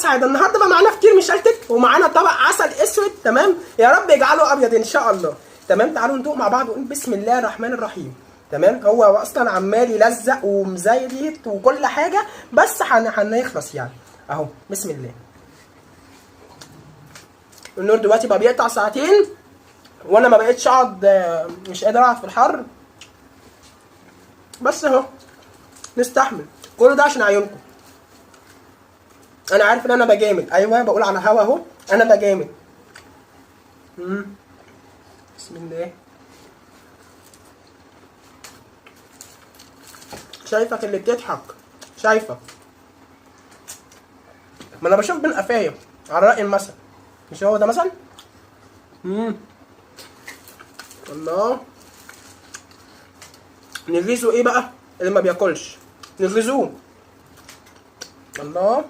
سعاده. النهارده بقى معانا فطير مشلتت ومعانا طبق عسل اسود، تمام، يا رب يجعله ابيض ان شاء الله. تمام، تعالوا ندوق مع بعض ونقول بسم الله الرحمن الرحيم. تمام، هو اصلا عمال يلزق ومزيت وكل حاجه، بس هنخلص يعني اهو. بسم الله. النور دلوقتي بقى بيقطع ساعتين وانا ما بقتش اقعد، مش قادر اقعد في الحر، بس اهو نستحمل كل ده عشان عيونكم. انا عارف ان انا بجامد، ايوه بقول على هوا اهو انا بجامد. بسم الله. شايفك اللي بتضحك، شايفك، ما انا بشوف بين قفايا على رأي المثل، مش هو ده مثل؟ الله. نغيظه ايه بقى اللي ما بياكلش؟ نغيظوه. الله.